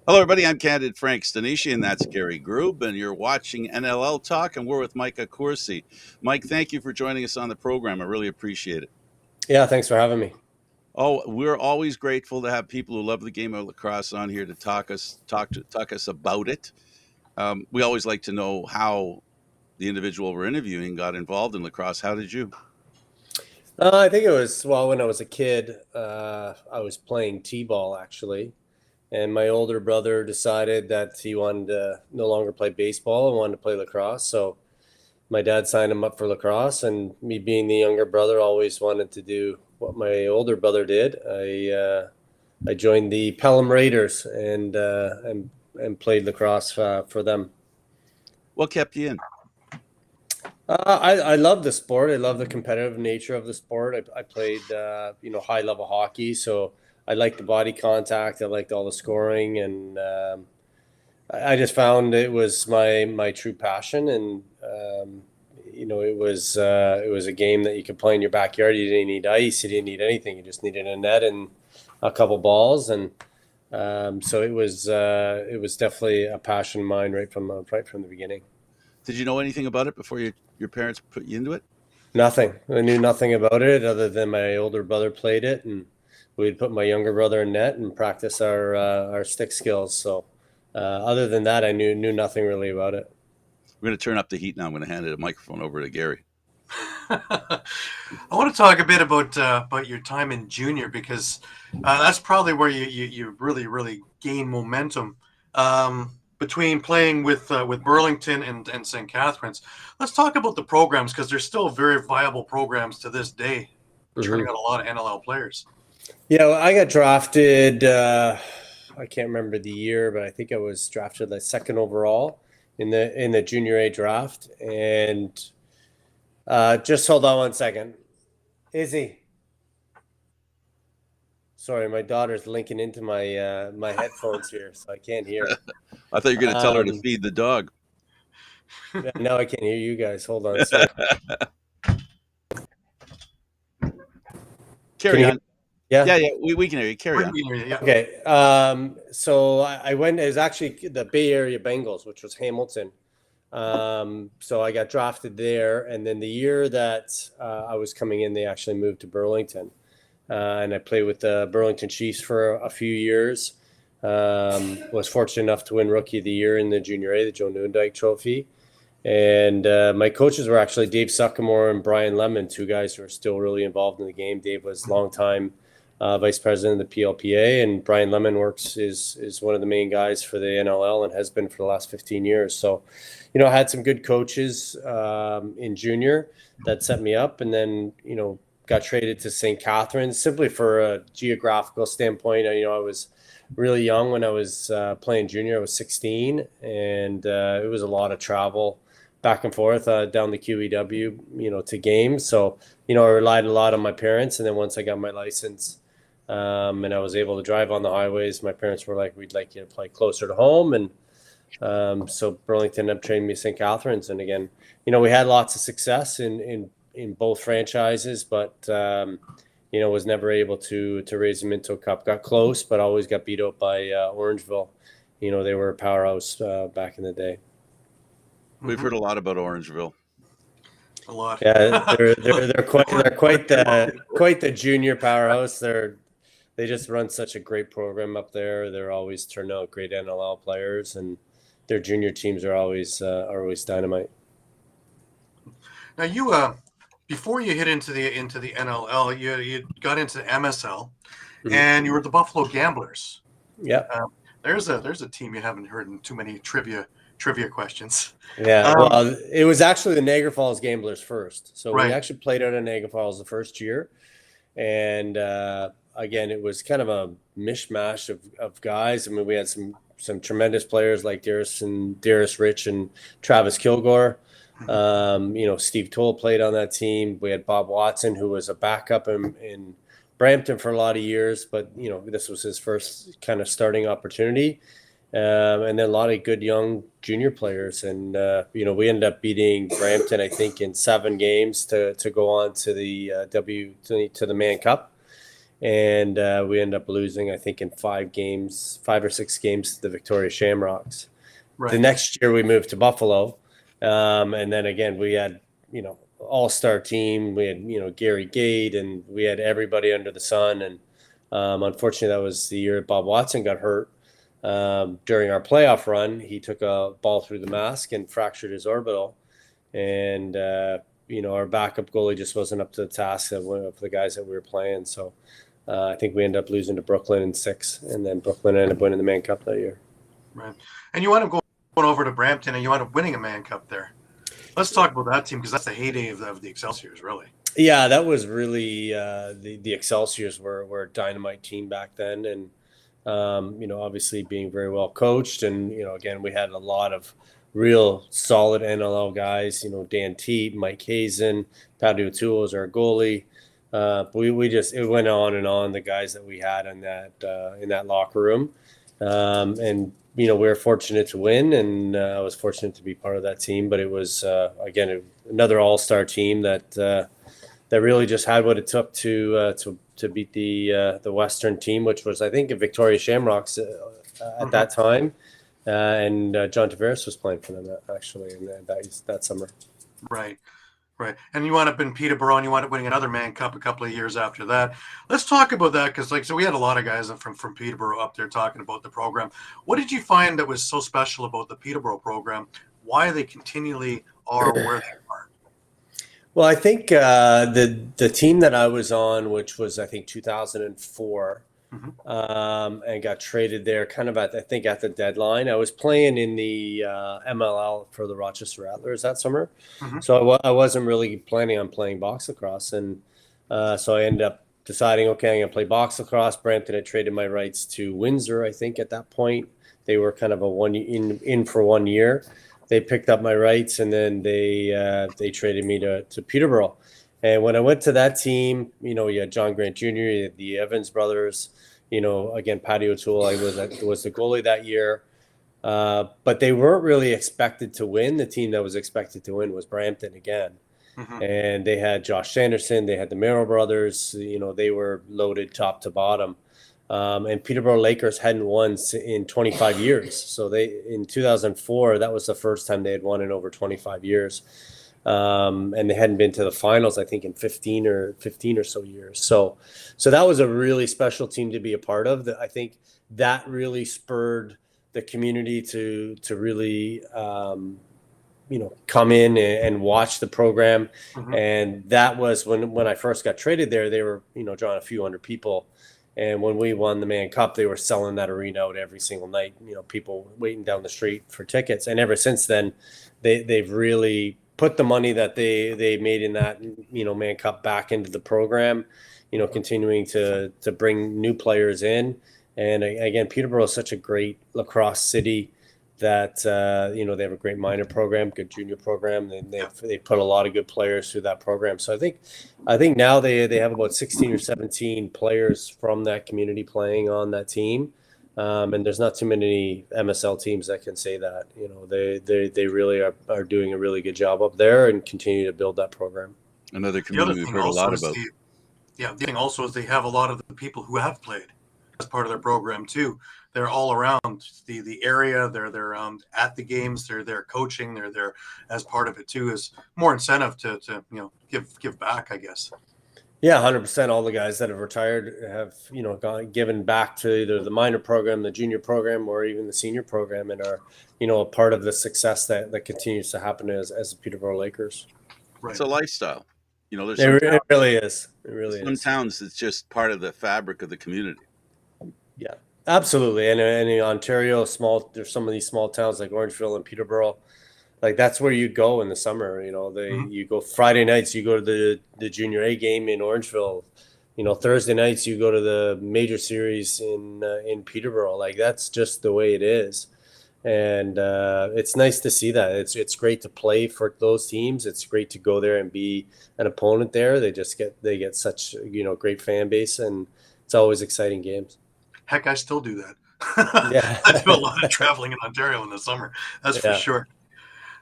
Hello, everybody. I'm Candid Frank Stanisci, and that's Gary Groob, and you're watching NLL Talk, and we're with Mike Accursi. Mike, thank you for joining us on the program. I really appreciate it. Yeah, thanks for having me. Oh, we're always grateful to have people who love the game of lacrosse on here to talk us about it. We always like to know how the individual we're interviewing got involved in lacrosse. How did you? I think it was, well, when I was a kid, I was playing t-ball actually, and my older brother decided that he wanted to no longer play baseball and wanted to play lacrosse. So my dad signed him up for lacrosse, and me being the younger brother, always wanted to do what my older brother did. I joined the Pelham Raiders and played lacrosse for them. What kept you in? I love the sport. I love the competitive nature of the sport. I played, high level hockey, so I liked the body contact. I liked all the scoring, and I just found it was my true passion. And it was a game that you could play in your backyard. You didn't need ice. You didn't need anything. You just needed a net and a couple balls, and so it was definitely a passion of mine right from the beginning. Did you know anything about it before your parents put you into it? Nothing. I knew nothing about it other than my older brother played it, and we'd put my younger brother in net and practice our stick skills. So, other than that, I knew nothing really about it. We're going to turn up the heat now. I'm going to hand the microphone over to Gary. I want to talk a bit about your time in junior because that's probably where you really gain momentum between playing with Burlington and St. Catharines. Let's talk about the programs because they're still very viable programs to this day, turning out a lot of NLL players. Yeah, well, I got drafted. I can't remember the year, but I think I was drafted like second overall in the junior A draft. And just hold on one second, Izzy. Sorry, my daughter's linking into my headphones here, so I can't hear. I thought you were going to tell her to feed the dog. Now I can't hear you guys. Hold on. Sorry. Carry on. Yeah, we can hear you. Carry on. Yeah. Okay. So I went. It was actually the Bay Area Bengals, which was Hamilton. So I got drafted there, and then the year that I was coming in, they actually moved to Burlington, and I played with the Burlington Chiefs for a few years. Was fortunate enough to win Rookie of the Year in the Junior A, the Joe Newendike Trophy. And my coaches were actually Dave Suckamore and Brian Lemon, two guys who are still really involved in the game. Dave was longtime vice president of the PLPA, and Brian Lemon is one of the main guys for the NLL and has been for the last 15 years. So, I had some good coaches in junior that set me up, and then got traded to St. Catharines simply for a geographical standpoint. I was really young when I was playing junior. I was 16, and it was a lot of travel back and forth down the QEW, to games. So, I relied a lot on my parents. And then once I got my license and I was able to drive on the highways, my parents were like, we'd like you to play closer to home. And so Burlington ended up trading me to St. Catharines. And again, we had lots of success in both franchises, but, was never able to raise them into a cup. Got close, but always got beat out by Orangeville. They were a powerhouse back in the day. We've heard a lot about Orangeville. A lot. Yeah, they're quite the junior powerhouse. They just run such a great program up there. They're always turn out great NLL players, and their junior teams are always dynamite. Now you before you hit into the NLL, you got into the MSL, and you were the Buffalo Gamblers. Yeah. There's a team you haven't heard in too many trivia questions. Yeah, well, it was actually the Niagara Falls Gamblers first. So Right. we actually played out in Niagara Falls the first year. And again, it was kind of a mishmash of guys. I mean, we had some tremendous players like Darius Rich and Travis Kilgore. Steve Toll played on that team. We had Bob Watson, who was a backup in Brampton for a lot of years, but this was his first kind of starting opportunity. And then a lot of good young junior players. And, we ended up beating Brampton, I think, in 7 games to go on to the to the Mann Cup. and we ended up losing, I think, in 5 or 6 games to the Victoria Shamrocks. Right. The next year we moved to Buffalo, and then again we had all-star team. We had Gary Gade, and we had everybody under the sun. And unfortunately, that was the year Bob Watson got hurt during our playoff run. He took a ball through the mask and fractured his orbital, and our backup goalie just wasn't up to the task of the guys that we were playing. So I think we ended up losing to Brooklyn in 6, and then Brooklyn ended up winning the Mann Cup that year. Right. And you wound up going over to Brampton, and you wound up winning a Mann Cup there. Let's talk about that team, because that's the heyday of the Excelsiors, really. Yeah, that was really the Excelsiors were a dynamite team back then, and obviously being very well coached, and again we had a lot of real solid NLL guys. Dan Teat, Mike Hazen, Paddy O'Toole was our goalie. It went on and on, the guys that we had in that locker room, and we were fortunate to win, and I was fortunate to be part of that team. But it was again another all-star team that really just had what it took to beat the Western team, which was, I think, a Victoria Shamrocks at that time, and John Tavares was playing for them actually in that summer. Right. Right. And you wound up in Peterborough, and you wound up winning another Mann Cup a couple of years after that. Let's talk about that, because we had a lot of guys from Peterborough up there talking about the program. What did you find that was so special about the Peterborough program? Why they continually are where they are? Well, I think the team that I was on, which was, I think, 2004, and got traded there kind of at the deadline. I was playing in the MLL for the Rochester Rattlers that summer. So I wasn't really planning on playing box lacrosse. And so I ended up deciding, okay, I'm going to play box lacrosse. Brampton had traded my rights to Windsor, I think, at that point. They were kind of in for 1 year. They picked up my rights, and then they traded me to Peterborough. And when I went to that team, you had John Grant Jr., you had the Evans brothers, again, Paddy O'Toole, was the goalie that year. But they weren't really expected to win. The team that was expected to win was Brampton again. And they had Josh Sanderson, they had the Merrill brothers, they were loaded top to bottom. And Peterborough Lakers hadn't won in 25 years. So in 2004, that was the first time they had won in over 25 years. And they hadn't been to the finals, I think, in 15 or so years. So that was a really special team to be a part of. I think that really spurred the community to really, come in and watch the program. And that was when I first got traded there. They were, drawing a few hundred people. And when we won the Mann Cup, they were selling that arena out every single night. People waiting down the street for tickets. And ever since then, they've really put the money that they made in that Mann Cup back into the program. Continuing to bring new players in. And again, Peterborough is such a great lacrosse city that they have a great minor program, good junior program. They put a lot of good players through that program. So I think now they have about 16 or 17 players from that community playing on that team. And there's not too many MSL teams that can say that. They really are doing a really good job up there and continue to build that program. Another community we've heard a lot about. The thing also is they have a lot of the people who have played as part of their program too. They're all around the area. They're at the games. They're there coaching. They're there as part of it too. Is more incentive to give back, I guess. Yeah, 100%. All the guys that have retired have given back to either the minor program, the junior program, or even the senior program, and are a part of the success that continues to happen as the Peterborough Lakers. Right. It's a lifestyle. There's it really is. It really is. Some towns, it's just part of the fabric of the community. Yeah, absolutely. And in Ontario, there's some of these small towns like Orangeville and Peterborough. Like that's where you go in the summer. You go Friday nights, you go to the Junior A game in Orangeville. Thursday nights you go to the major series in Peterborough. Like that's just the way it is. And it's nice to see that. It's great to play for those teams. It's great to go there and be an opponent there. They get such great fan base, and it's always exciting games. Heck, I still do that. Yeah. I do a lot of traveling in Ontario in the summer. That's for sure.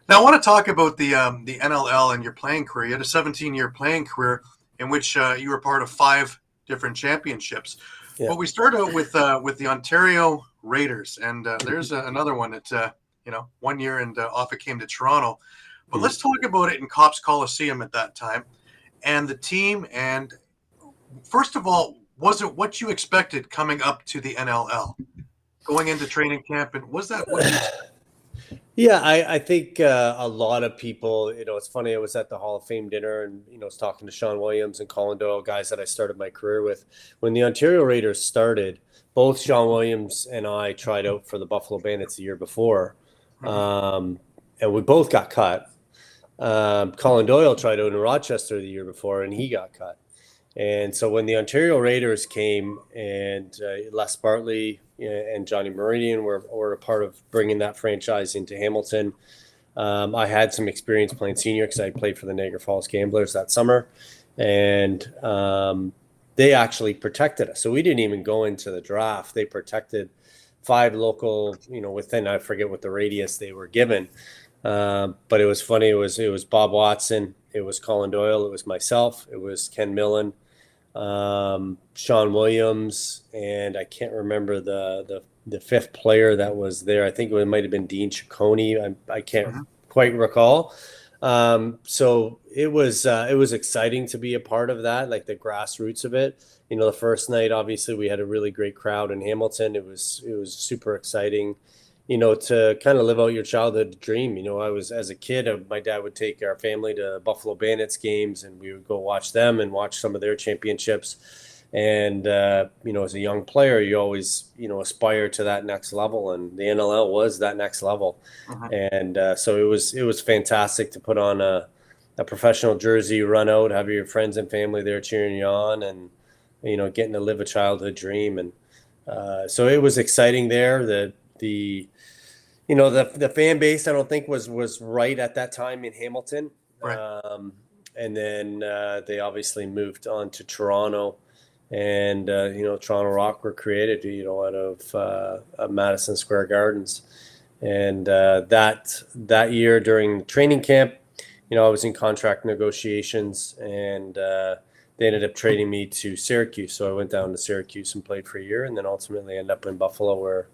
Now I want to talk about the NLL and your playing career. You had a 17-year playing career in which you were part of 5 different championships. Yeah. But we start out with the Ontario Raiders, and there's another one that 1 year and off it came to Toronto. But let's talk about it in Cops Coliseum at that time, and the team. And first of all, was it what you expected coming up to the NLL, going into training camp, and was that what you? Yeah, I think a lot of people, it's funny. I was at the Hall of Fame dinner and, I was talking to Sean Williams and Colin Doyle, guys that I started my career with. When the Ontario Raiders started, both Sean Williams and I tried out for the Buffalo Bandits the year before. And we both got cut. Colin Doyle tried out in Rochester the year before and he got cut. And so when the Ontario Raiders came and Les Bartley and Johnny Meridian were a part of bringing that franchise into Hamilton, I had some experience playing senior because I played for the Niagara Falls Gamblers that summer. And they actually protected us. So we didn't even go into the draft. They protected 5 local, within, I forget what the radius they were given. But it was funny. It was Bob Watson. It was Colin Doyle. It was myself. It was Ken Millen, Sean Williams, and I can't remember the 5th player that was there. I think it might have been Dean Ciccone. I can't quite recall. So it was exciting to be a part of that, like the grassroots of it. The first night, obviously, we had a really great crowd in Hamilton. It was super exciting. To kind of live out your childhood dream. I was, as a kid, my dad would take our family to Buffalo Bandits games and we would go watch them and watch some of their championships. And, as a young player, you always, aspire to that next level. And the NLL was that next level. And so it was fantastic to put on a professional jersey, run out, have your friends and family there cheering you on and, getting to live a childhood dream. And so it was exciting there. The fan base, I don't think was right at that time in Hamilton. Right. And then they obviously moved on to Toronto, and Toronto Rock were created, out of Madison Square Gardens. And that year during training camp, I was in contract negotiations, and they ended up trading me to Syracuse. So I went down to Syracuse and played for a year, and then ultimately ended up in Buffalo, where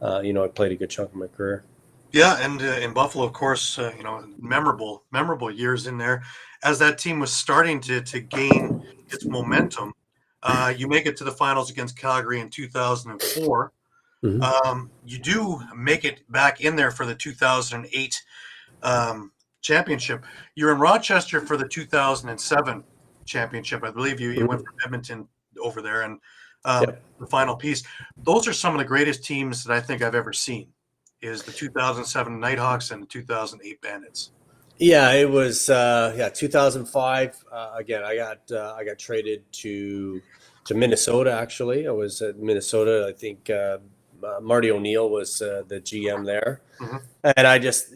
I played a good chunk of my career. Yeah, and in Buffalo, of course, memorable years in there. As that team was starting to gain its momentum, you make it to the finals against Calgary in 2004. You do make it back in there for the 2008 championship. You're in Rochester for the 2007 championship. I believe you went from Edmonton over there, and the final piece. Those are some of the greatest teams that I think I've ever seen, is the 2007 Nighthawks and the 2008 Bandits. Yeah, it was 2005. Again, I got traded to Minnesota. Actually, I was at Minnesota. I think Marty O'Neill was the GM there, and I just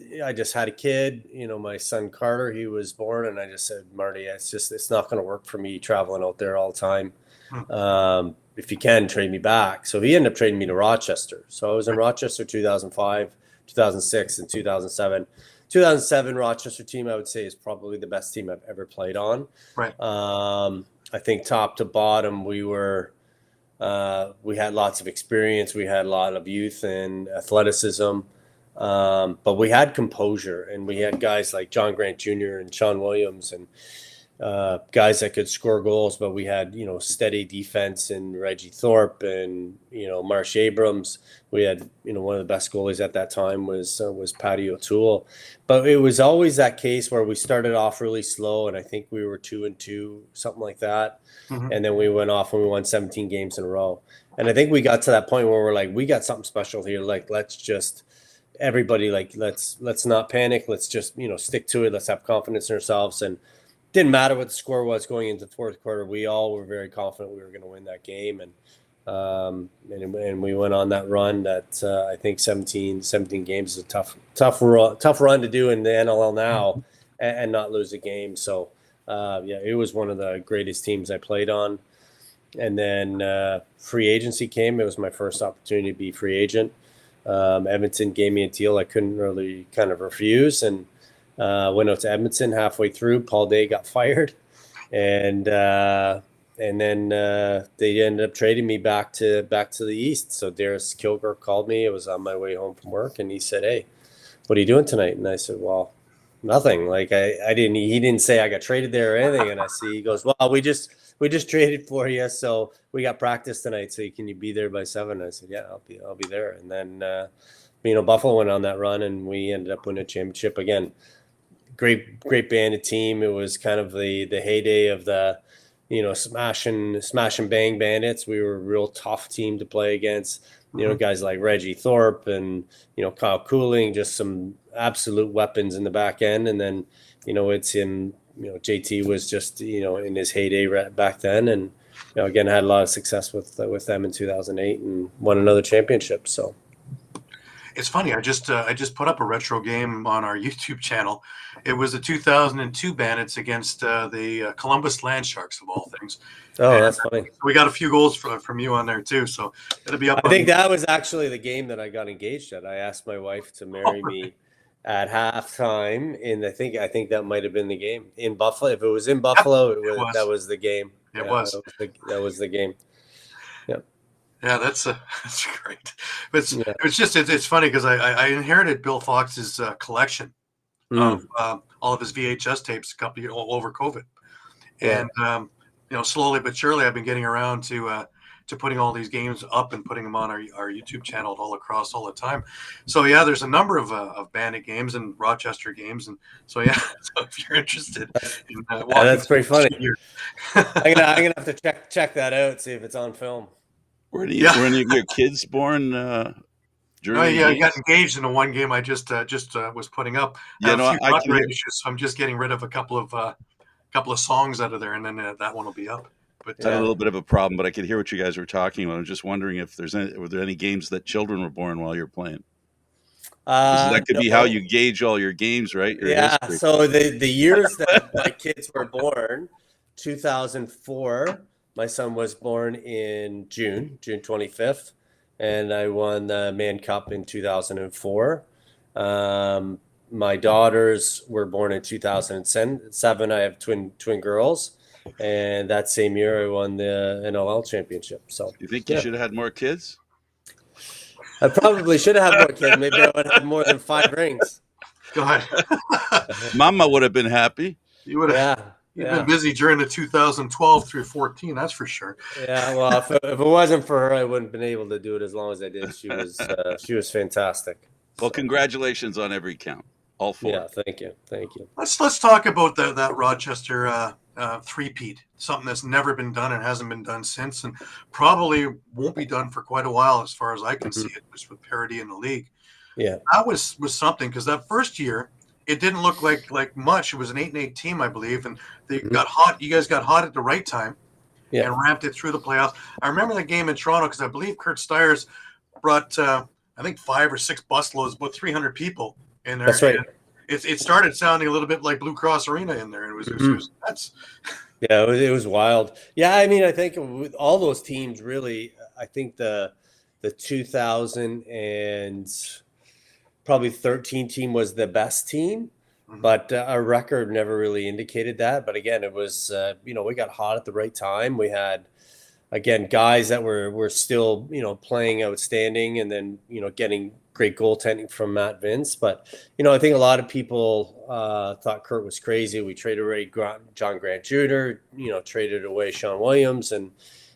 had a kid. My son Carter, he was born, and I just said, Marty, it's not going to work for me traveling out there all the time. If you can, trade me back. So he ended up trading me to Rochester. So I was in Rochester 2005, 2006, and 2007. 2007 Rochester team, I would say, is probably the best team I've ever played on. Right. I think top to bottom, we had lots of experience. We had a lot of youth and athleticism, but we had composure, and we had guys like John Grant Jr. and Sean Williams and guys that could score goals, but we had, steady defense and Reggie Thorpe and, Marsh Abrams. We had, one of the best goalies at that time was Patty O'Toole. But it was always that case where we started off really slow, and I think we were 2-2, something like that. And then we went off and we won 17 games in a row. And I think we got to that point where we're like, we got something special here. Like, let's just everybody, like, let's not panic. Let's just, stick to it. Let's have confidence in ourselves. And didn't matter what the score was going into the fourth quarter. We all were very confident we were going to win that game. And we went on that run that I think 17 games is a tough run to do in the NLL now and not lose a game. So, it was one of the greatest teams I played on. And then free agency came. It was my first opportunity to be free agent. Edmonton gave me a deal I couldn't really kind of refuse, and went out to Edmonton. Halfway through, Paul Day got fired, and and then they ended up trading me back to the East. So Darius Kilgore called me. It was on my way home from work, and he said, "Hey, what are you doing tonight?" And I said, "Well, nothing. Like I didn't. He didn't say I got traded there or anything." And I see he goes, "Well, we just traded for you, so we got practice tonight. So can you be there by 7?" And I said, "Yeah, I'll be there." And then Buffalo went on that run, and we ended up winning a championship again. Great banded team. It was kind of the heyday of the smash and bang bandits. We were a real tough team to play against. Guys like Reggie Thorpe and Kyle Cooling, just some absolute weapons in the back end. And then it's in JT was just in his heyday back then, and again had a lot of success with them in 2008 and won another championship. So it's funny. I just put up a retro game on our YouTube channel. It was the 2002 Bandits against the Columbus Land Sharks, of all things. Oh, and that's funny. We got a few goals from you on there too, so it'll be up. I think that was actually the game that I got engaged at. I asked my wife to marry me at halftime, and I think that might have been the game in Buffalo. If it was in Buffalo, that was the game. It was. That was the game. Yeah, that's great. But it's funny because I inherited Bill Fox's collection of all of his VHS tapes all over COVID, and slowly but surely I've been getting around to putting all these games up and putting them on our YouTube channel all across all the time. So yeah, there's a number of Bandit games and Rochester games, and so yeah. So if you're interested, in, that's pretty funny. I'm gonna have to check that out, see if it's on film. Were any of your kids born during? I got engaged in the one game I just was putting up. I can hear issues, so I'm just getting rid of a couple of songs out of there, and then that one will be up. But had a little bit of a problem, but I could hear what you guys were talking about. I'm just wondering if were there any games that children were born while you're playing? That could be how you gauge all your games, right? Your history. So the years that my kids were born, 2004. My son was born in June 25th, and I won the Mann Cup in 2004. My daughters were born in 2007. I have twin girls, and that same year I won the NLL championship. So you think you should have had more kids? I probably should have had more kids. Maybe I would have more than 5 rings. Go ahead. Mama would have been happy. You would have. Yeah. You've been busy during the 2012 through 14, that's for sure. Yeah, well, if it wasn't for her, I wouldn't have been able to do it as long as I did. She was fantastic. Well, congratulations on every count, all 4. Yeah, thank you. Let's talk about that Rochester three-peat, something that's never been done and hasn't been done since, and probably won't be done for quite a while, as far as I can see it, just with parity in the league. Yeah, that was something, because that first year, it didn't look like much. It was an 8-8 team, I believe, and they got hot. You guys got hot at the right time, and ramped it through the playoffs. I remember the game in Toronto because I believe Kurt Stiers brought I think 5 or 6 busloads, about 300 people in there. That's right. It started sounding a little bit like Blue Cross Arena in there. It was nuts. Yeah, it was wild. Yeah, I mean, I think with all those teams, really, I think the 2000 and probably 13 team was the best team, but our record never really indicated that. But again, it was, we got hot at the right time. We had, again, guys that were still, playing outstanding, and then, getting great goaltending from Matt Vince. But, I think a lot of people thought Kurt was crazy. We traded away John Grant Jr., traded away Sean Williams, and,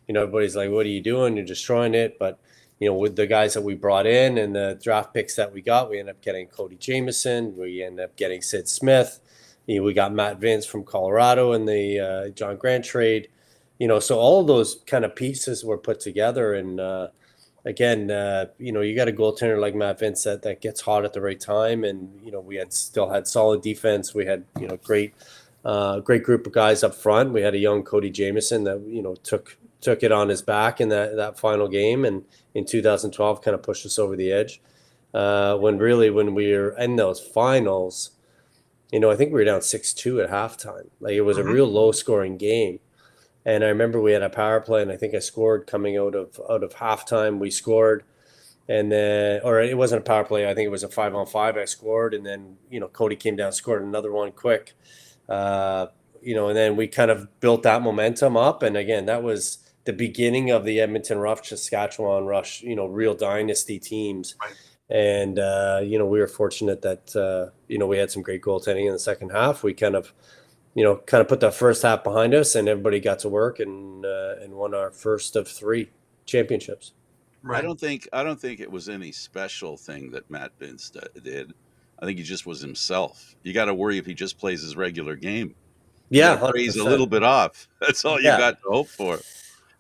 everybody's like, what are you doing? You're destroying it. But, with the guys that we brought in and the draft picks that we got, we ended up getting Cody Jamieson. We ended up getting Sid Smith. We got Matt Vince from Colorado in the John Grant trade. So all of those kind of pieces were put together. And again, you got a goaltender like Matt Vince that gets hot at the right time. And, we still had solid defense. We had, great group of guys up front. We had a young Cody Jamieson that, took it on his back in that final game, and in 2012 kind of pushed us over the edge. When we were in those finals, I think we were down 6-2 at halftime. Like, it was a real low scoring game. And I remember we had a power play, and I think I scored coming out of halftime. We scored, and then, or it wasn't a power play. I think it was a 5-on-5. I scored, and then Cody came down, scored another one quick. and then we kind of built that momentum up. And again, that was the beginning of the Edmonton Rush, Saskatchewan Rush, real dynasty teams. Right. And, we were fortunate that, we had some great goaltending in the second half. We kind of put the first half behind us, and everybody got to work and won our first of 3 championships. Right. I don't think it was any special thing that Matt Vince did. I think he just was himself. You got to worry if he just plays his regular game. Yeah, he's a little bit off. That's all you got to hope for.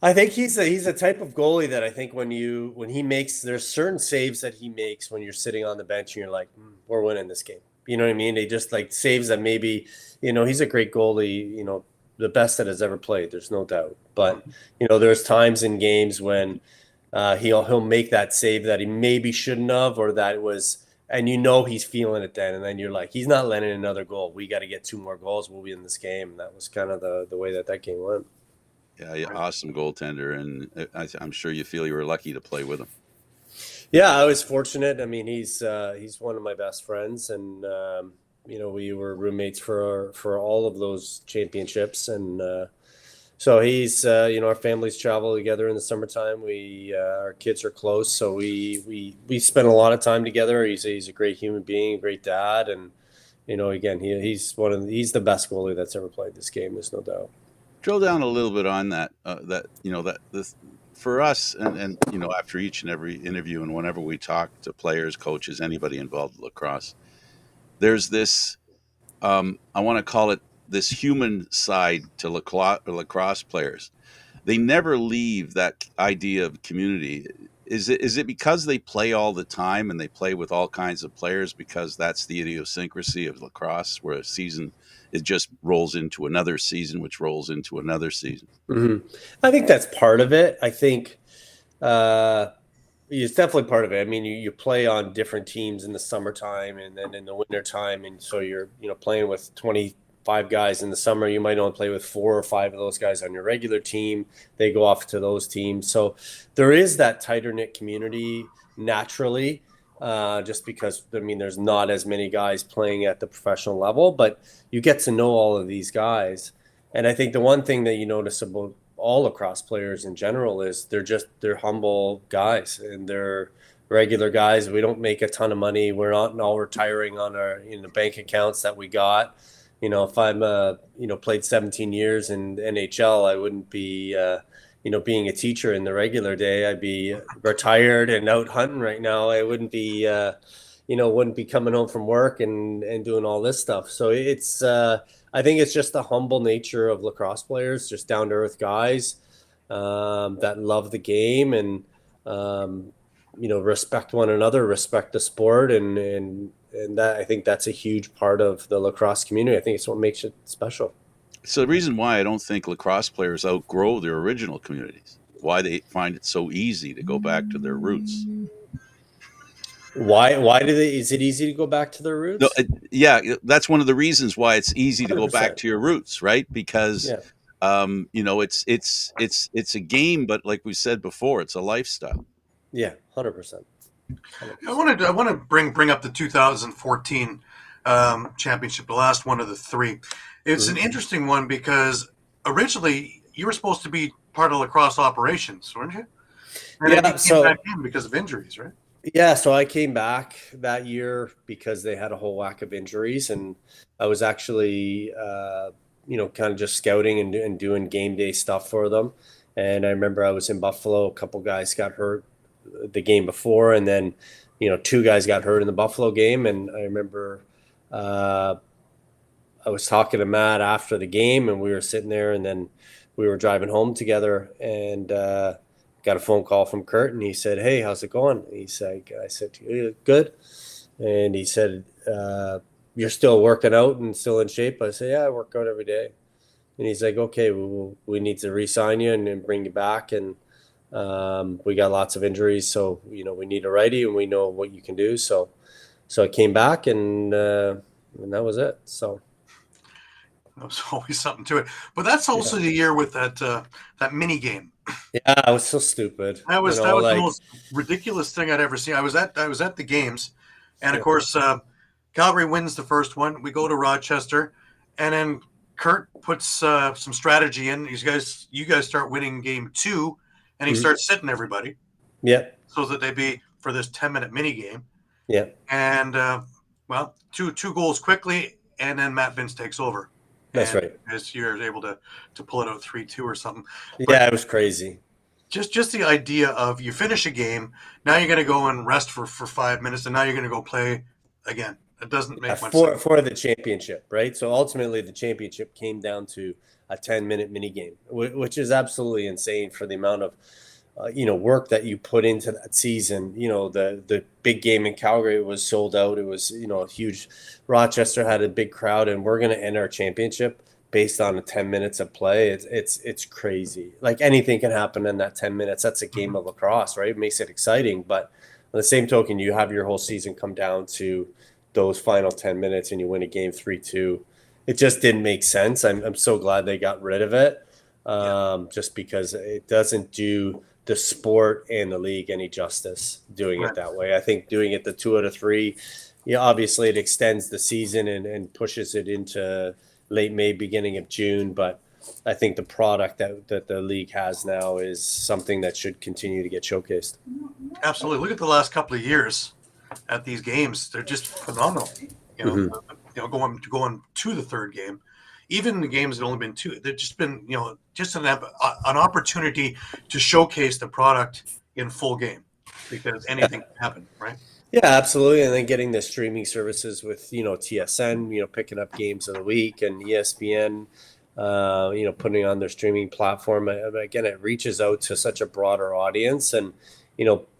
I think he's a type of goalie that I think when he makes, there's certain saves that he makes when you're sitting on the bench and you're like, we're winning this game. You know what I mean? They just like saves that maybe, he's a great goalie, the best that has ever played. There's no doubt. But, there's times in games when he'll make that save that he maybe shouldn't have, or that was, and he's feeling it then. And then you're like, he's not letting another goal. We got to get 2 more goals. We'll be in this game. And that was kind of the way that game went. Yeah, awesome goaltender. And I'm sure you feel you were lucky to play with him. Yeah, I was fortunate. I mean, he's one of my best friends, and we were roommates for all of those championships, and so he's our families travel together in the summertime. Our kids are close, so we spend a lot of time together. He's a great human being, great dad, and again, he's the best goalie that's ever played this game. There's no doubt. Drill down a little bit on that. For us, and after each and every interview, and whenever we talk to players, coaches, anybody involved in lacrosse, there's this, I want to call it this human side to lacrosse players. They never leave that idea of community. Is it because they play all the time and they play with all kinds of players, because that's the idiosyncrasy of lacrosse, where a season, it just rolls into another season, which rolls into another season? Mm-hmm. I think that's part of it. I think it's definitely part of it. I mean, you play on different teams in the summertime and then in the wintertime, and so you're playing with 25 guys in the summer. You might only play with 4 or 5 of those guys on your regular team. They go off to those teams. So there is that tighter knit community naturally. Just because, there's not as many guys playing at the professional level, but you get to know all of these guys. And I think the one thing that you notice about all lacrosse players in general is they're humble guys, and they're regular guys. We don't make a ton of money. We're not all retiring on our bank accounts that we got. If I'm played 17 years in the NHL, I wouldn't be being a teacher in the regular day. I'd be retired and out hunting right now. I wouldn't be, wouldn't be coming home from work and doing all this stuff. So it's, I think it's just the humble nature of lacrosse players, just down to earth guys that love the game and, respect one another, respect the sport. And that, I think that's a huge part of the lacrosse community. I think it's what makes it special. So the reason why I don't think lacrosse players outgrow their original communities, why they find it so easy to go back to their roots. Why is it easy to go back to their roots? No, that's one of the reasons why it's easy 100%. To go back to your roots, right? Because it's a game, but like we said before, it's a lifestyle. Yeah, 100%. I want to bring up the 2014 championship, the last one of the 3. It's an interesting one because originally you were supposed to be part of lacrosse operations, weren't you? And then you came back in because of injuries, right? Yeah, so I came back that year because they had a whole whack of injuries, and I was actually, kind of just scouting and doing game day stuff for them. And I remember I was in Buffalo. A couple guys got hurt the game before, and then, 2 guys got hurt in the Buffalo game. And I remember I was talking to Matt after the game, and we were sitting there, and then we were driving home together, and got a phone call from Kurt, and he said, "Hey, how's it going?" I said, "Good." And he said, "You're still working out and still in shape?" I said, "Yeah, I work out every day." And he's like, "Okay, we need to re-sign you and bring you back, and we got lots of injuries, so we need a righty, and we know what you can do." So I came back, and that was it. So. There's always something to it, but that's also the year with that mini game. Yeah, it was so stupid. That was the most ridiculous thing I'd ever seen. I was at the games, and of course, Calgary wins the first one. We go to Rochester, and then Kurt puts some strategy in. You guys start winning game 2, and he starts sitting everybody. Yeah. So that they be for this 10-minute mini game. Yeah. And two goals quickly, and then Matt Vince takes over. That's right. As you're able to pull it out 3-2 or something. Yeah, it was crazy. Just the idea of you finish a game, now you're going to go and rest for 5 minutes, and now you're going to go play again. It doesn't make much sense. For the championship, right? So ultimately, the championship came down to a 10-minute mini game, which is absolutely insane for the amount of work that you put into that season. The big game in Calgary was sold out. It was a huge. Rochester had a big crowd, and we're going to end our championship based on 10 minutes of play. It's crazy. Like, anything can happen in that 10 minutes. That's a game of lacrosse, right? It makes it exciting. But on the same token, you have your whole season come down to those final 10 minutes, and you win a game 3-2. It just didn't make sense. I'm so glad they got rid of it, just because it doesn't do the sport and the league any justice doing it that way. I think doing it the 2 out of 3, obviously it extends the season and pushes it into late May, beginning of June. But I think the product that the league has now is something that should continue to get showcased. Absolutely. Look at the last couple of years at these games. They're just phenomenal. Going to the third game. Even the games that only been 2, they've just been, just an opportunity to showcase the product in full game, because anything can happen, right? Yeah, absolutely. And then getting the streaming services with, TSN, picking up games of the week, and ESPN, putting on their streaming platform. Again, it reaches out to such a broader audience, and,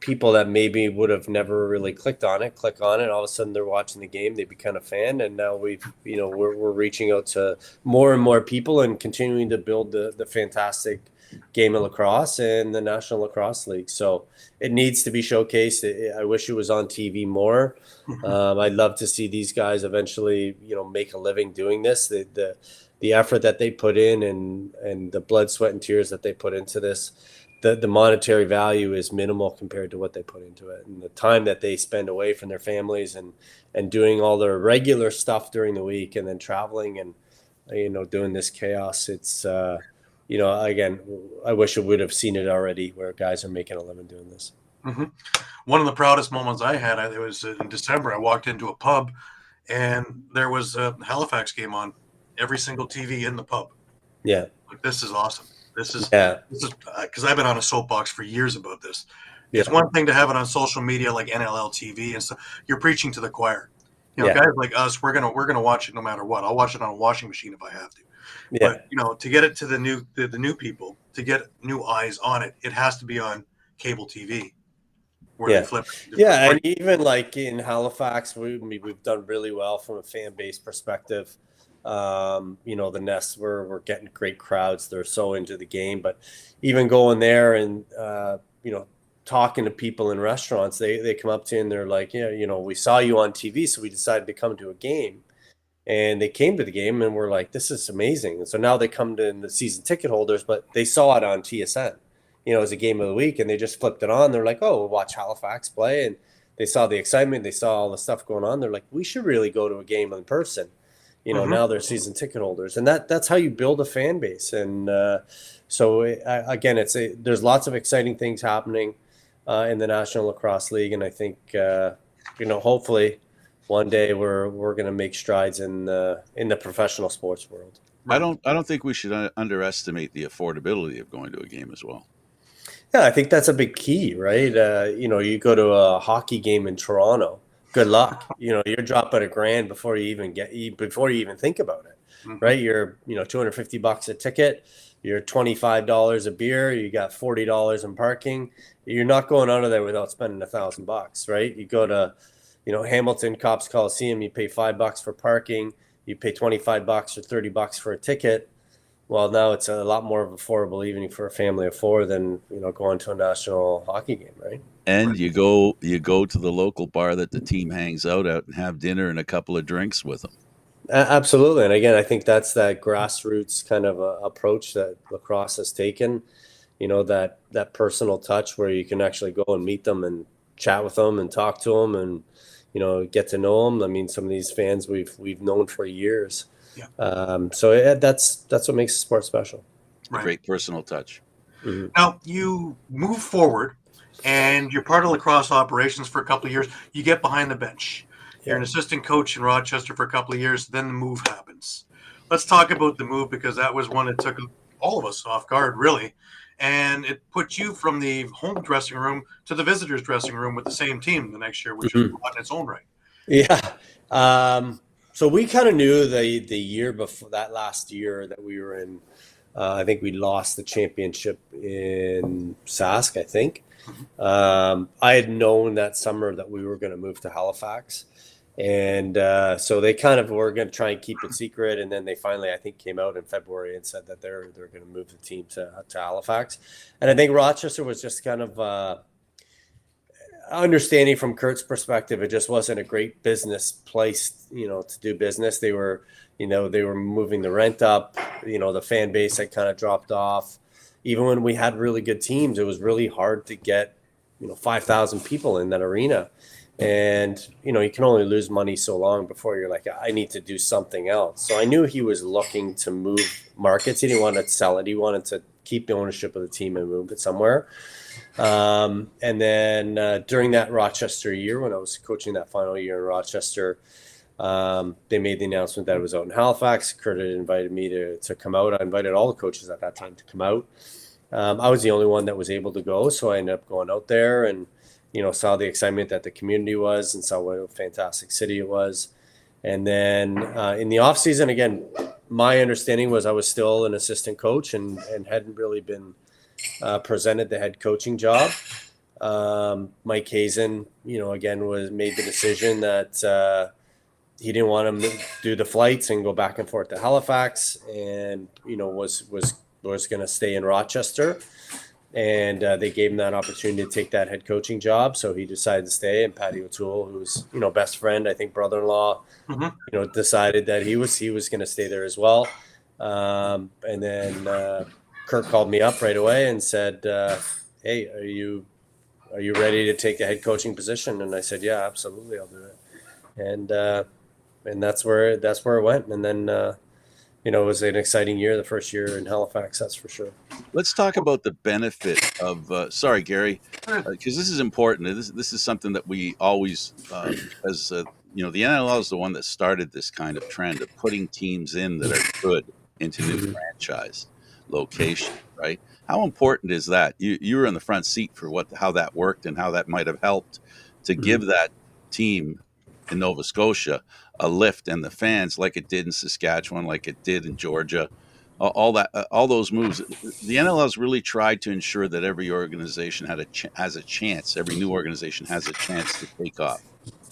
people that maybe would have never really click on it, all of a sudden they're watching the game, they become a fan. And now we're reaching out to more and more people and continuing to build the fantastic game of lacrosse and the National Lacrosse League. So it needs to be showcased. I wish it was on TV more. I'd love to see these guys eventually, make a living doing this. The effort that they put in and the blood, sweat, and tears that they put into this, the monetary value is minimal compared to what they put into it, and the time that they spend away from their families and doing all their regular stuff during the week, and then traveling and doing this chaos. It's again, I wish I would have seen it already, where guys are making a living doing this. Mm-hmm. One of the proudest moments I had, it was in December. I walked into a pub, and there was a Halifax game on every single TV in the pub. Yeah, like, this is awesome. This is because I've been on a soapbox for years about this. Yeah. It's one thing to have it on social media like NLL TV and stuff. You're preaching to the choir. Guys like us, we're gonna watch it no matter what. I'll watch it on a washing machine if I have to. Yeah. But to get it to the new people, to get new eyes on it, it has to be on cable TV. Where they flip. Yeah, and even like in Halifax, we've done really well from a fan base perspective. The Nest, we're getting great crowds. They're so into the game. But even going there and talking to people in restaurants, they come up to you and they're like, we saw you on TV, so we decided to come to a game. And they came to the game and we're like, this is amazing. And so now they come to the season ticket holders, but they saw it on TSN, as a game of the week, and they just flipped it on. They're like, oh, we'll watch Halifax play. And they saw the excitement. They saw all the stuff going on. They're like, we should really go to a game in person. Now they're season ticket holders, and that's how you build a fan base. And again, there's lots of exciting things happening in the National Lacrosse League, and I think hopefully one day we're going to make strides in the professional sports world. I don't think we should underestimate the affordability of going to a game as well. Yeah, I think that's a big key, right? You go to a hockey game in Toronto. Good luck. You're dropping $1,000 before you even think about it, right? You're $250 a ticket. You're $25 a beer. You got $40 in parking. You're not going out of there without spending $1,000, right? You go to, Hamilton Cops Coliseum. You pay $5 for parking. You pay $25 or $30 for a ticket. Well, now it's a lot more of an affordable evening for a family of 4 than going to a national hockey game, right? And you go to the local bar that the team hangs out at and have dinner and a couple of drinks with them. Absolutely. And again, I think that's that grassroots kind of approach that lacrosse has taken, that personal touch where you can actually go and meet them and chat with them and talk to them and, get to know them. I mean, some of these fans we've known for years. That's what makes the sport special. A great personal touch. Mm-hmm. Now you move forward, and you're part of lacrosse operations for a couple of years. You get behind the bench. You're an assistant coach in Rochester for a couple of years. Then the move happens. Let's talk about the move, because that was one that took all of us off guard, really. And it put you from the home dressing room to the visitors' dressing room with the same team the next year, which is in its own right. Yeah. So we kind of knew the year before, that last year that we were in, I think we lost the championship in Sask, I think. I had known that summer that we were going to move to Halifax. And so they kind of were going to try and keep it secret. And then they finally, I think, came out in February and said that they're going to move the team to Halifax. And I think Rochester was just kind of understanding from Kurt's perspective, it just wasn't a great business place, to do business. They were moving the rent up, the fan base had kind of dropped off. Even when we had really good teams, it was really hard to get, 5,000 people in that arena. And, you can only lose money so long before you're like, I need to do something else. So I knew he was looking to move markets. He didn't want to sell it. He wanted to keep the ownership of the team and move it somewhere. And then during that Rochester year, when I was coaching that final year in Rochester, they made the announcement that it was out in Halifax. Kurt had invited me to come out. I invited all the coaches at that time to come out. I was the only one that was able to go, so I ended up going out there and, saw the excitement that the community was and saw what a fantastic city it was. And then in the off season, again, my understanding was I was still an assistant coach and hadn't really been presented the head coaching job. Mike Hazen, again, made the decision that he didn't want him to do the flights and go back and forth to Halifax, and was going to stay in Rochester. And they gave him that opportunity to take that head coaching job, so he decided to stay. And Patty O'Toole, who's best friend, I think brother-in-law, decided that he was going to stay there as well. And then Kurt called me up right away and said, "Hey, are you ready to take a head coaching position?" And I said, "Yeah, absolutely, I'll do it." And that's where it went. And then it was an exciting year, the first year in Halifax, that's for sure. Let's talk about the benefit of. Sorry, Gary, because this is important. This is something that we always, as the NLL is the one that started this kind of trend of putting teams in that are good into new franchise location, right? How important is that? You were in the front seat for how that worked and how that might have helped to give that team in Nova Scotia a lift, and the fans, like it did in Saskatchewan, like it did in Georgia, all those moves. The NLL has really tried to ensure that every organization has a chance. Every new organization has a chance to take off.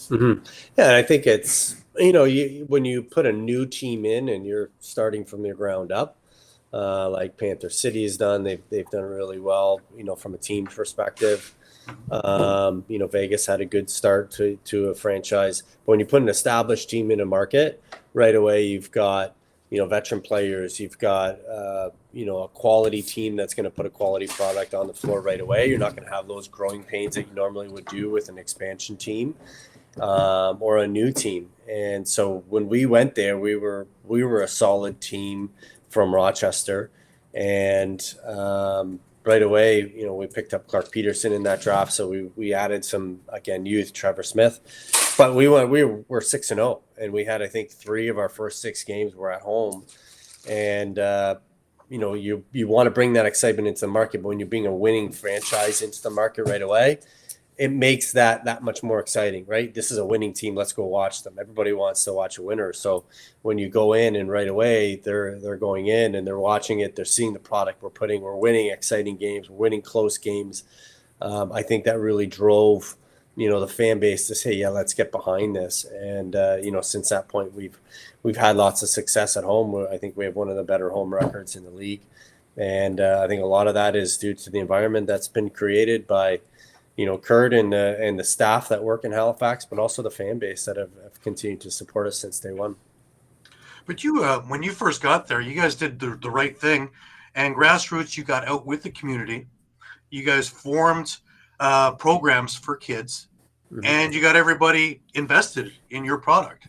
Mm-hmm. Yeah, and I think it's when you put a new team in and you're starting from the ground up, like Panther City has done. They've done really well, from a team perspective. Vegas had a good start to a franchise. But when you put an established team in a market, right away you've got veteran players. You've got a quality team that's going to put a quality product on the floor right away. You're not going to have those growing pains that you normally would do with an expansion team or a new team. And so when we went there, we were a solid team from Rochester, and right away, we picked up Clark Peterson in that draft. So we added some, again, youth, Trevor Smith, but we were 6-0, and we had, I think, 3 of our first 6 games were at home. And, you want to bring that excitement into the market, but when you bring a winning franchise into the market right away, it makes that much more exciting, right? This is a winning team. Let's go watch them. Everybody wants to watch a winner. So when you go in and right away they're going in and they're watching it, they're seeing the product we're winning exciting games, we're winning close games. I think that really drove, the fan base to say, yeah, let's get behind this. And, since that point, we've had lots of success at home. I think we have one of the better home records in the league. And I think a lot of that is due to the environment that's been created by, Kurt and the staff that work in Halifax, but also the fan base that have continued to support us since day one. But you, when you first got there, you guys did the right thing, and grassroots, you got out with the community. You guys formed programs for kids, and you got everybody invested in your product.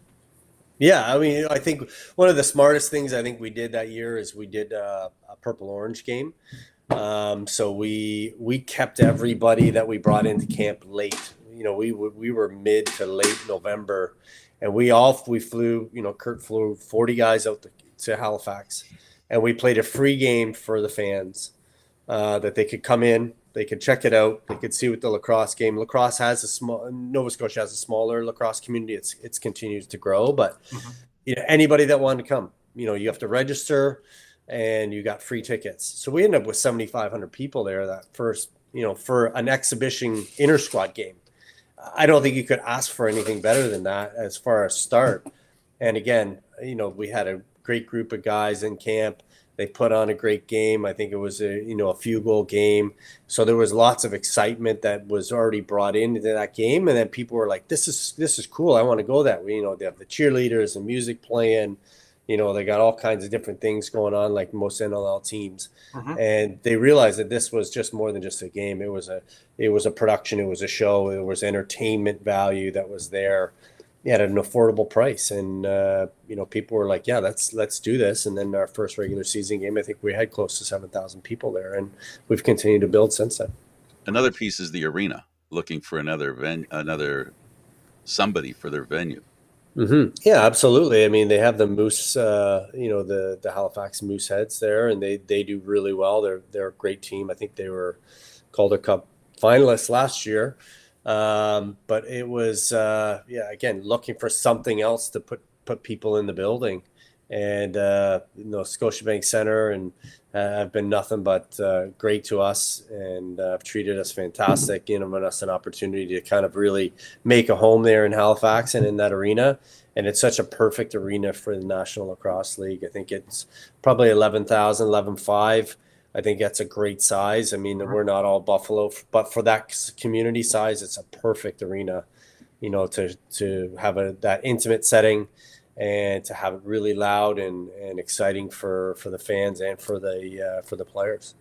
Yeah, I mean, I think one of the smartest things I think we did that year is we did a purple orange game. So we kept everybody that we brought into camp late. We were mid to late November, and we flew. Kurt flew 40 guys out to Halifax, and we played a free game for the fans that they could come in, they could check it out, they could see what the lacrosse game. Lacrosse has Nova Scotia has a smaller lacrosse community. It's continues to grow, but anybody that wanted to come, you have to register, and you got free tickets. So we ended up with 7,500 people there that first, for an exhibition inter squad game. I don't think you could ask for anything better than that as far as start. And again, we had a great group of guys in camp. They put on a great game. I think it was a few goal game. So there was lots of excitement that was already brought into that game. And then people were like, this is cool. I want to go that way. They have the cheerleaders and music playing. They got all kinds of different things going on, like most NLL teams. And they realized that this was just more than just a game. It was a production. It was a show. It was entertainment value that was there. At an affordable price, and people were like, "Yeah, let's do this." And then our first regular season game, I think we had close to 7,000 people there, and we've continued to build since then. Another piece is the arena, looking for another somebody for their venue. Yeah, absolutely. I mean, they have the Moose, the Halifax Mooseheads there, and they do really well. They're a great team. I think they were Calder Cup finalists last year. But it was, again, looking for something else to put people in the building, and Scotiabank Center and have been nothing but great to us, and have treated us fantastic, given us an opportunity to kind of really make a home there in Halifax and in that arena. And it's such a perfect arena for the National Lacrosse League. I think it's probably 11,000, 11,500. I think that's a great size. I mean, we're not all Buffalo, but for that community size, it's a perfect arena, to have that intimate setting, and to have it really loud and exciting for the fans and for the players.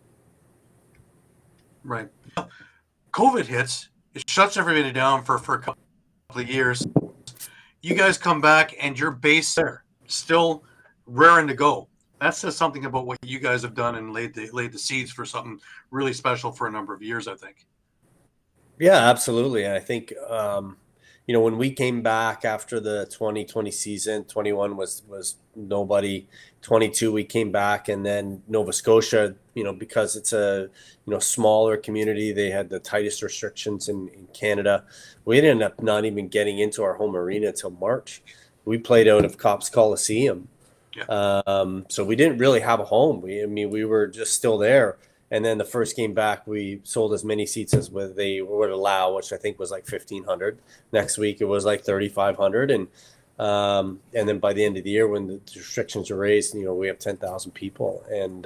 Right. COVID hits, it shuts everybody down for a couple of years. You guys come back and your base there still raring to go. That says something about what you guys have done and laid the seeds for something really special for a number of years, I think. Yeah, absolutely. And I think, when we came back after the 2020 season, 21 was nobody. 22, we came back, and then Nova Scotia, because it's a, smaller community, they had the tightest restrictions in Canada. We ended up not even getting into our home arena until March. We played out of Copps Coliseum. Yeah. So we didn't really have a home. We were just still there. And then the first game back, we sold as many seats as they would allow, which I think was like 1,500. Next week, it was like 3,500. And then by the end of the year, when the restrictions are raised, we have 10,000 people. And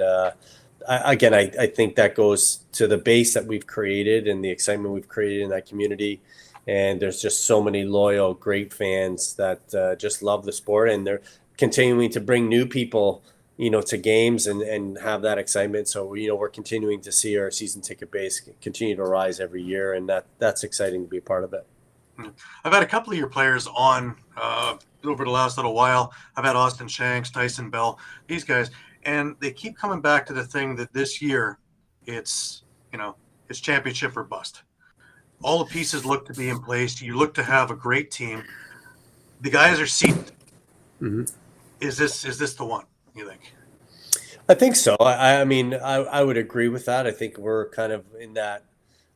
I think that goes to the base that we've created and the excitement we've created in that community. And there's just so many loyal, great fans that just love the sport, and they're continuing to bring new people, to games and have that excitement. So, we're continuing to see our season ticket base continue to rise every year, and that's exciting to be a part of it. I've had a couple of your players on over the last little while. I've had Austin Shanks, Tyson Bell, these guys, and they keep coming back to the thing that this year it's championship or bust. All the pieces look to be in place. You look to have a great team. The guys are seated. Is this the one, you think? I think so. I mean, I would agree with that. I think we're kind of in that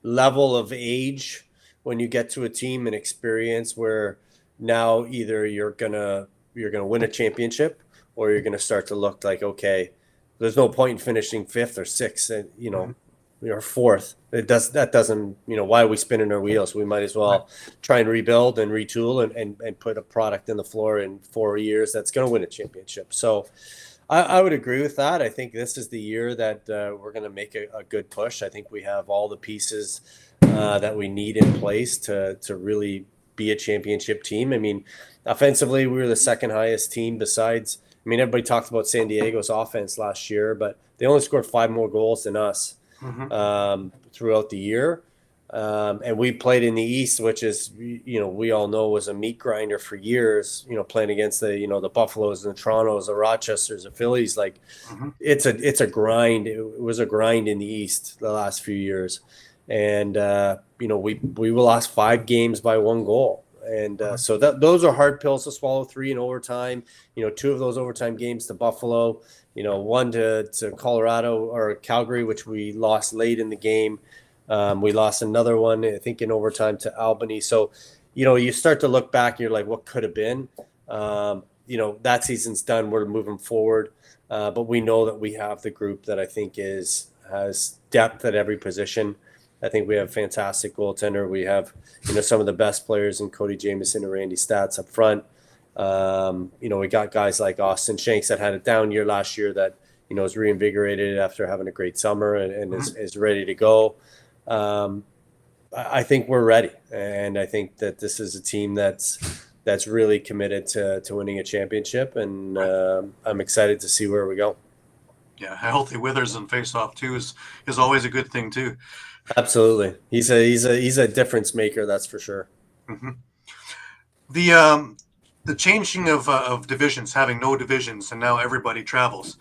level of age when you get to a team and experience where now either you're gonna win a championship, or you're gonna start to look like, okay, there's no point in finishing 5th or 6th, and or 4th. That doesn't why are we spinning our wheels? We might as well try and rebuild and retool and put a product in the floor in 4 years that's going to win a championship. So I would agree with that. I think this is the year that we're going to make a good push. I think we have all the pieces that we need in place to really be a championship team. I mean, offensively, we were the second highest team besides. I mean, everybody talked about San Diego's offense last year, but they only scored 5 more goals than us throughout the year. And we played in the East, which is, we all know was a meat grinder for years, playing against the Buffaloes and the Torontos, the Rochesters, the Phillies. Like Mm-hmm. it's a grind. It was a grind in the East the last few years. And, we lost 5 games by 1 goal. And so those are hard pills to swallow. 3 in overtime, 2 of those overtime games to Buffalo, 1 to Colorado or Calgary, which we lost late in the game. We lost another one, I think, in overtime to Albany. So, you start to look back and you're like, what could have been? That season's done. We're moving forward. But we know that we have the group that I think has depth at every position. I think we have a fantastic goaltender. We have, some of the best players in Cody Jamieson and Randy Stats up front. We got guys like Austin Shanks that had a down year last year that, is reinvigorated after having a great summer and is ready to go. I think we're ready. And I think that this is a team that's really committed to winning a championship. And I'm excited to see where we go. Yeah, healthy Withers and face-off too is always a good thing too. Absolutely, he's a difference maker, that's for sure. Mm-hmm. The changing of divisions, having no divisions, and now everybody travels.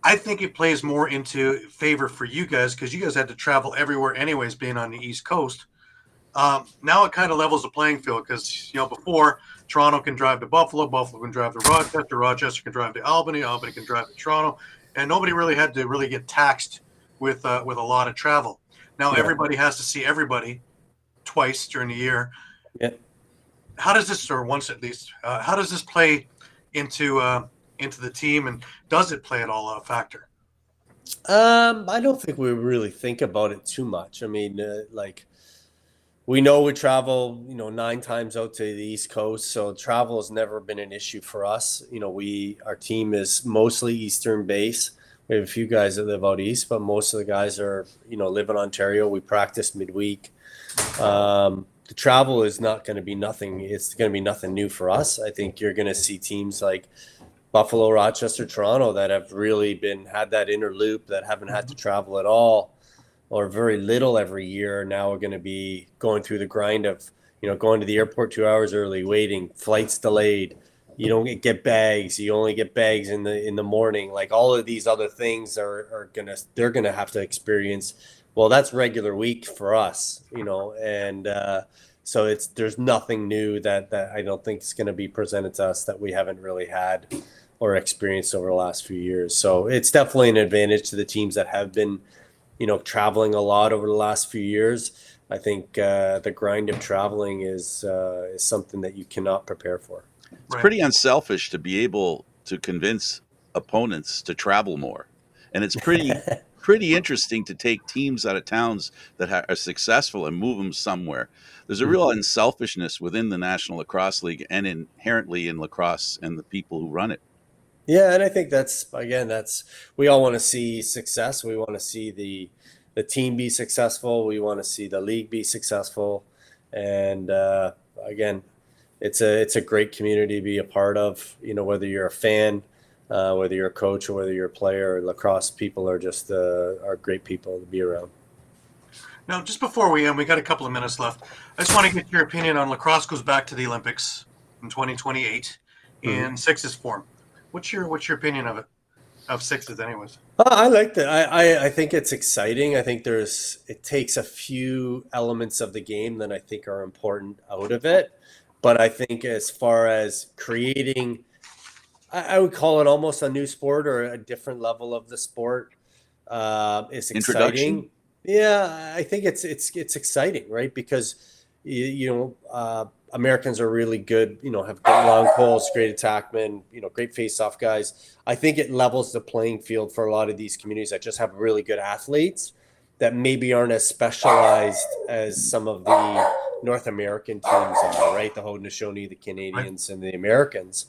I think it plays more into favor for you guys because you guys had to travel everywhere anyways, being on the East Coast. Now it kind of levels the playing field because before Toronto can drive to Buffalo, Buffalo can drive to Rochester, Rochester can drive to Albany, Albany can drive to Toronto, and nobody really had to really get taxed with a lot of travel. Now everybody has to see everybody twice during the year. Yeah. How does this, or once at least, how does this play into the team, and does it play at all a factor? I don't think we really think about it too much. I mean, we know we travel, 9 times out to the East Coast, so travel has never been an issue for us. Our team is mostly Eastern based. We have a few guys that live out east, but most of the guys are, live in Ontario. We practice midweek. The travel is not going to be nothing. It's going to be nothing new for us. I think you're going to see teams like Buffalo, Rochester, Toronto that have really had that inner loop, that haven't had to travel at all or very little every year. Now we're going to be going through the grind of, going to the airport 2 hours early, waiting, flights delayed. You don't get bags. You only get bags in the morning. Like all of these other things they're gonna have to experience. Well, that's regular week for us, and so there's nothing new that I don't think is going to be presented to us that we haven't really had or experienced over the last few years. So it's definitely an advantage to the teams that have been, traveling a lot over the last few years. I think the grind of traveling is something that you cannot prepare for. It's pretty unselfish to be able to convince opponents to travel more. And it's pretty interesting to take teams out of towns that are successful and move them somewhere. There's a real unselfishness within the National Lacrosse League and inherently in lacrosse and the people who run it. Yeah, and I think we all want to see success. We want to see the team be successful. We want to see the league be successful. And again, it's a great community to be a part of, whether you're a fan, whether you're a coach, or whether you're a player. Lacrosse people are just are great people to be around. Now, just before we end, we got a couple of minutes left. I just want to get your opinion on lacrosse goes back to the Olympics in 2028 in sixes form. What's your opinion of it? Of sixes, anyways. I like that. I think it's exciting. I think it takes a few elements of the game that I think are important out of it. But I think as far as creating, I would call it almost a new sport or a different level of the sport. It's exciting. Yeah, I think it's exciting, right? Because Americans are really good. Have good long poles, great attackmen. Great face-off guys. I think it levels the playing field for a lot of these communities that just have really good athletes that maybe aren't as specialized as some of the North American teams are, right? The Haudenosaunee, the Canadians, and the Americans.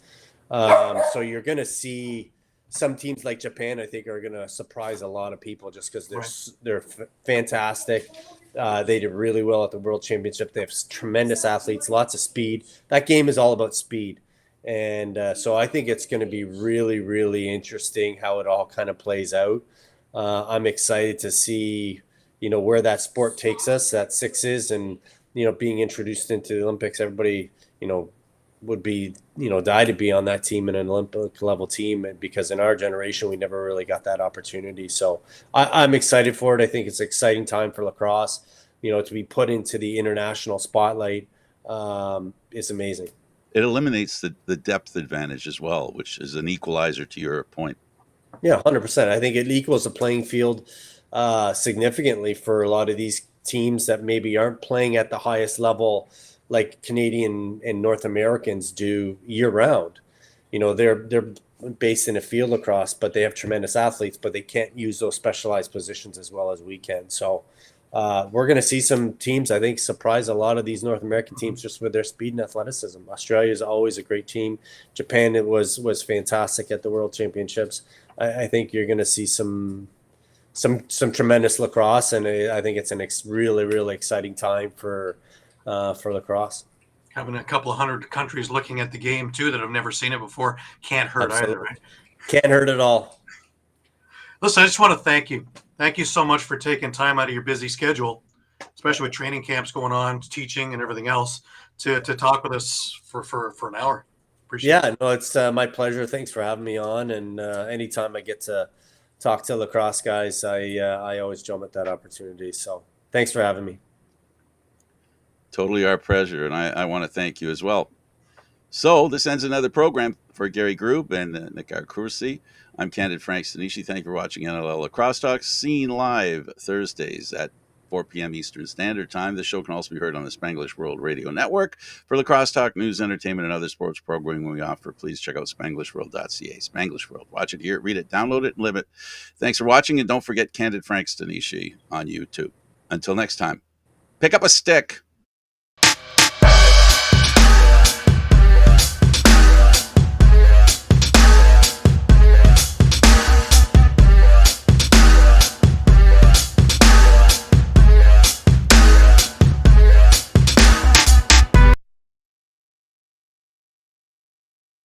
So you're going to see some teams like Japan, I think, are going to surprise a lot of people just because they're fantastic. They did really well at the World Championship. They have tremendous athletes, lots of speed. That game is all about speed. And so I think it's going to be really, really interesting how it all kind of plays out. I'm excited to see, where that sport takes us, that sixes, and being introduced into the Olympics. Everybody would be die to be on that team in an Olympic level team, because in our generation we never really got that opportunity. So I'm excited for it. I think it's an exciting time for lacrosse. To be put into the international spotlight is amazing. It eliminates the depth advantage as well, which is an equalizer to your point. Yeah, 100%. I think it equals the playing field significantly for a lot of these teams that maybe aren't playing at the highest level like Canadian and North Americans do year round. They're based in a field lacrosse, but they have tremendous athletes, but they can't use those specialized positions as well as we can. So we're going to see some teams, I think, surprise a lot of these North American teams just with their speed and athleticism. Australia is always a great team. Japan, it was fantastic at the World Championships. I think you're going to see some tremendous lacrosse, and I think it's really, really exciting time for lacrosse. Having a couple of hundred countries looking at the game too that have never seen it before can't hurt. Absolutely. Either, right? Can't hurt at all. Listen, I just want to thank you. Thank you so much for taking time out of your busy schedule, especially with training camps going on, teaching and everything else, to talk with us for an hour. Appreciate it. No, it's my pleasure. Thanks for having me on. And anytime I get to talk to lacrosse guys, I always jump at that opportunity. So thanks for having me. Totally our pleasure, and I want to thank you as well. So this ends another program for Gary Groob and Nick Accursi. I'm Candid Frank Stanisci. Thank you for watching NLL Lacrosse Talk, seen live Thursdays at 4 p.m. Eastern Standard Time. The show can also be heard on the Spanglish World Radio Network. For Lacrosse Talk, news, entertainment, and other sports programming we offer, please check out SpanglishWorld.ca. Spanglish World. Watch it, hear it, read it, download it, and live it. Thanks for watching, and don't forget Candid Frank Stanisci on YouTube. Until next time, pick up a stick.